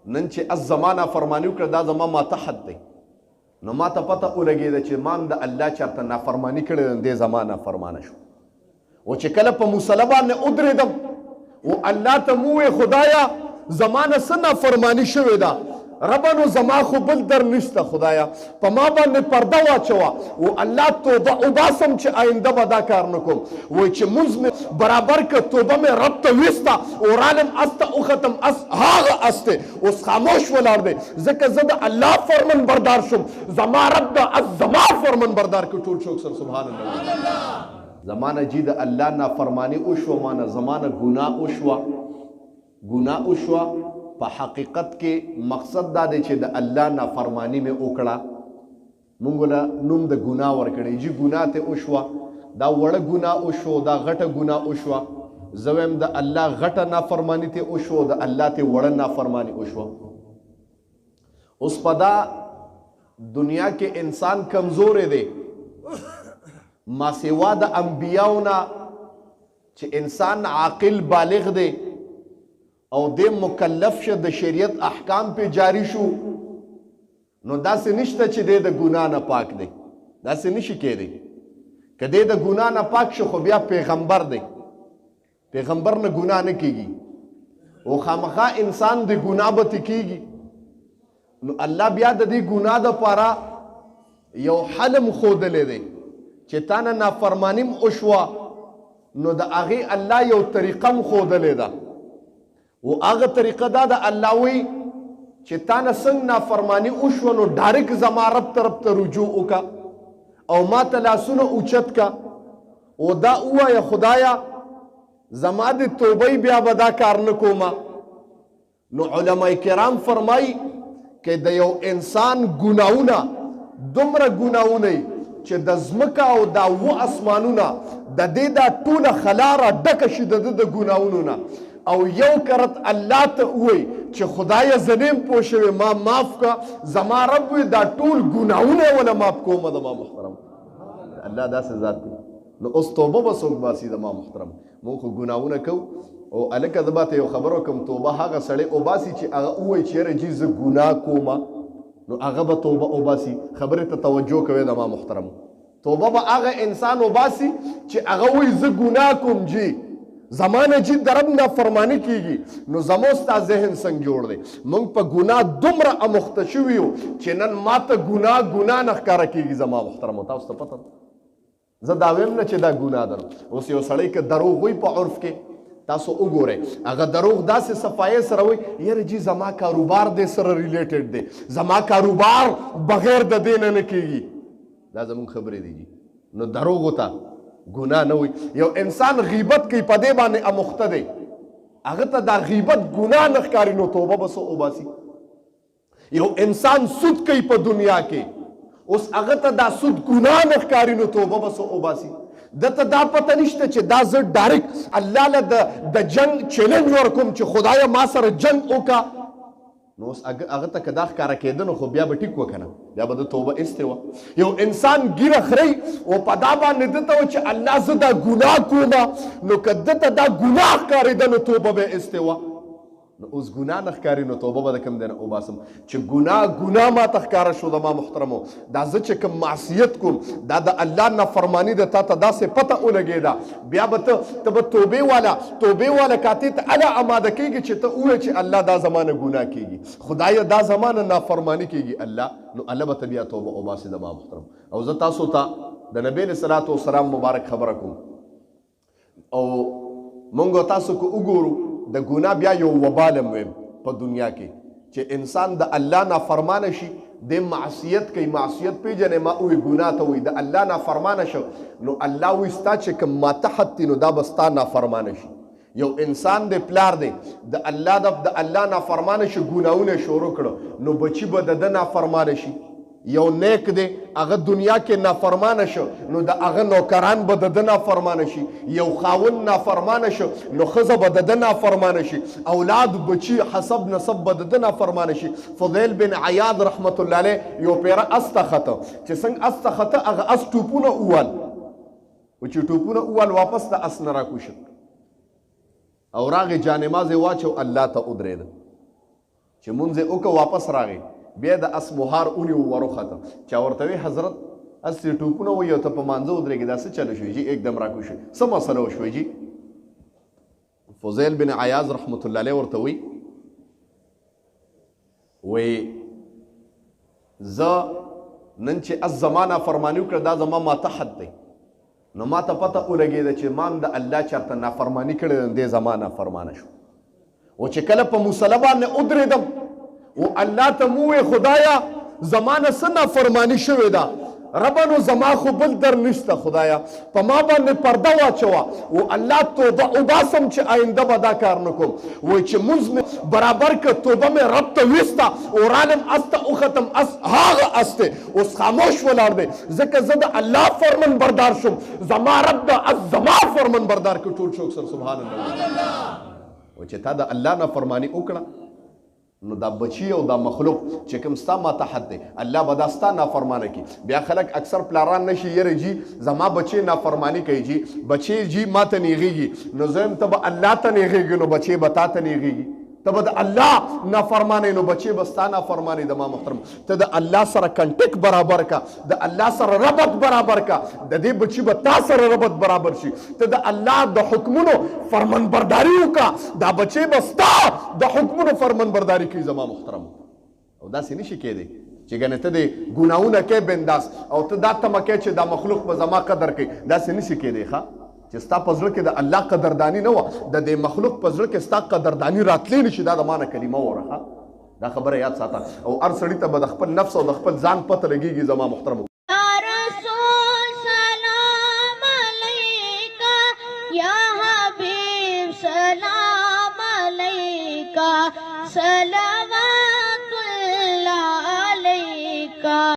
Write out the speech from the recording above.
نن چې از زمانه فرمانی وکړه دا زما ماته حد دی نو ما ته پته ولګېده چې ما هم د الله چېرته نافرماني کړې دې زما نافرمانه شو و چې کله په مصله باندې ودرېدم و الله ته مو وې خدایه زما نه څه نافرماني شوې ده ربه نو زما خو بل در نشته خدایا په ما باندې پرده واچوه و الله توبه وباسم چې آینده به دا کار نه کوم وایي چې مونځ مې برابر که توبه مې رب ته ویسته ورالم اس ته وختم اس هغه اس دی اوس خاموش ولاړ دی ځکه زه د الله فرمن بردار شم زما رب د از زما فرمن بردار که ټول شوک سر سبحان الله زمانه جی د الله نافرمانی وشوه مانه زمانه ګناه وشوه په حقیقت کې مقصد دا دی چې د الله نافرمانی مې وکړه مونږ له نوم د ګناه ورکړی جی ګناه ته وشوه دا وړه ګناه وشو دا غټه ګناه وشوه زه وایم د الله غټه نافرمانی ته وشو د الله ته وړه نافرمانی وشوه اوس په دا دنیا کې انسان کمزورې دی ما سوا د انبیاو نه چې انسان عاقل بالغ دی او د مکلف شه د شریعت احکام په جاری شو نو داسې نشته چې د ګناه نه پاک دی داسې نشي کېدی که د ګناه نه پاک شو خو بیا پیغمبر دی پیغمبر نه ګناه نه کیږي او خامخا انسان د ګناه به کیږي نو الله بیا د دې ګناه د پاره یو حلم خودلې دی چې تا نه نافرمانیم وشوه نو د هغې الله یو طریقه م خودلې ده و هغه طریقه دا د الله وی چې تا نه څنګه نافرمانی وشوه نو ډایرک زما رب طرف ته رجوع وکړه او ما ته لاسونه اوچت کا او دا ووایه خدایا زما د توبې بیا به دا کار نه کومه نو علما کرام فرمایي که د یو انسان ګناونه دومره ګناونه چې د ځمکه او دا اسمانونه د دې دا ټوله خلا را ډکه شي د ګناونو نه او یو کرت الله ته وای چې خدای زنیم پوه شوی ما معاف کا زما رب دا ټول ګناونه ولا معاف کوم د ما محترم الله داسې ذات دی نو اوس توبه به څوک باسي د ما محترم مونږ خو ګناونه کوو او هلکه زه به ته یو خبر وکړم توبه هغه سړی وباسي چې هغه ووایي چې یاره جي زه ګناه کومه نو هغه به توبه وباسي خبرې ته توجه کوئ د ما محترم توبه به هغه انسان وباسي چې هغه وایي زه ګناه کوم جي زمانه جی درب نافرمانی کیږي نو زمو ستا ذهن څنګه جوړ دی موږ په ګناه دومره اموخته شوي یو چې نن ماته ګناه نه ښکاره کیږي زما محترمو تاسو ته پته زه دا ویم نه چې دا ګناه ده اوس یو سړی که دروغ وایي په عرف کې تاسو وګورئ هغه دروغ داسې صفایې سره وایي یاره جی زما کاروبار دې سره ریلیټډ دی زما کاروبار بغیر د دې نه کیږي دا زموږ خبرې دي جی نو دروغ وته ګناه نه وي یو انسان غیبت کوي په دې باندې اموخته دی هغه ته دا غیبت ګناه نه ښکاري نو توبه به څه وباسي یو انسان سود کوي په دنیا کې اوس هغه ته دا سود ګناه نه ښکاري نو توبه به څه وباسي دته دا پته نشته چې دا زه ډایرکټ الله له د جنګ چیلنج ورکوم چې خدایه ما سره جنګ وکړه نو اوس هغه ته که دا ښکاره کېده نو خو بیا به ټیک وکنه بیا به د توبه ایستې وه یو انسان ګیره خوري او په دا باندې ده ته و چې الله زه دا ګناه کومه نو که ده ته دا ګناه ښکارېده نو توبه به ایستې وه نو اوس ګناه نه ښکاري نو توبه به د کوم دی نه وباسم چې ګناه ما ته ښکاره شو د ما محترمو دا زه چې کوم معصیت کوم دا د الله نافرماني ده تا ته داسې پته ولګېده بیا به ته به توبې والا کاتې ته هله اماده کېږي چې ته ووایې چې الله دا زما نه ګناه کېږي خدایه دا زما نه نافرماني کېږي الله نو الله به ته بیا توبه وباسي د ما محترم او زه تاسو ته د نبی علیه صلات وسلام مبارک خبره کوم او مونږ تاسو که وګورو د ګناه بیا یو وبال هم ویم په دنیا کې چې انسان د الله نافرمانه شي د معصیت کوي معصیت پیژنې ما وایي ګناه ته وایي د الله نافرمانه شو نو الله وایي ستا چې کوم ماتحت دي نو دا به ستا نافرمانه شي یو انسان د پلار دی د الله نافرمانه شي ګناهونه شروع کړو نو بچي به د ده نافرمانه شي یو نیک دی هغه دنیا کې نافرمانه شو نو د هغه نوکران به د ده نافرمانه شي یو خاوند نافرمانه شو نو ښځه به د ده نافرمانه شي اولاد بچي حسب نسب به د ده نافرمانه شي فضیل بن عیاض رحمت الله علیه یو پیره اس ته خته چې څنګه اس ته خته هغه اس ټوپونه ووال و چې ټوپونه ووال واپس د اس نه راکوشت او راغې جانماز یې واچو الله ته ودرېده چې مونځ یې وکړه واپس راغی بیا د اس مهار ونیو وروخته چا ورته وی حضرت اس دې ټوپونه وایي او ته په مانځه ودرېږې دا څه چلو شوي جي एकदम راکوز شوي څه مسله وشوی جي فضیل بن عیاض رحمت الله علیه ورته وی زه نن چې از زما نافرماني وکړه دا زما ماته حد دی نو ما ته پته ولګېده چې ما هم د الله چېرته نافرماني کړې ده دې زما نافرمانه شو او چې کله په مصله باندې ودرېدم و الله ته مو وې خدایه زما نه څه نافرماني شوې ده ربه نو زما خو بل در نشته خدایا په ما باندې پرده واچوه و الله توبه وباسم چې آینده به دا کار نه کوم وایي چې مونځ مې برابر که توبه مې رب ته ویسته ورالم اس ته وختم اس هغه اس دی اوس خاموش ولاړ دی ځکه زه د الله فرمن بردار شم زما رب د اس زما فرمن بردار که ټول شوک سر سبحان الله و چې تا د الله نه فرمانی وکړه نو دا بچی او دا مخلوق چې کوم ستا ما ته حد دی الله به دا ستا نافرمانه کي بیا خلک اکثر پلاران نشي یره جي زما بچی نافرمانی کوي جي بچی جي ما ته نیغيږي نو زم ته به الله ته نیغيږي نو بچی به تا ته نیغيږي ته به د الله نافرمانه نو بچی به ستا نافرمانی د ما محترم ته د الله سره کنټیک برابر کا د الله سره ربط برابر کا د دې بچی به تا سره ربط برابر شي ته د الله د حکمونو فرمانبرداري وکړه دا بچی به ستا د حکمونو فرمانبرداري کوي زما محترم او داسې نشي کېدی چې ګنې ته د ګناهونه کې بنداس او ته دا تمه کې چې دا مخلوق به زما قدر کوي داسې نشي کېدی ښه چې ستا په زړه کې د الله قدرداني نه وه د دې مخلوق په زړه کې ستا قدرداني راتلی نشي دا د مانه کلمه وره دا خبره یاد ساته او هر سړي ته به د خپل نفس او د خپل ځان پته لګېږي زما محترم صلوات الله عليك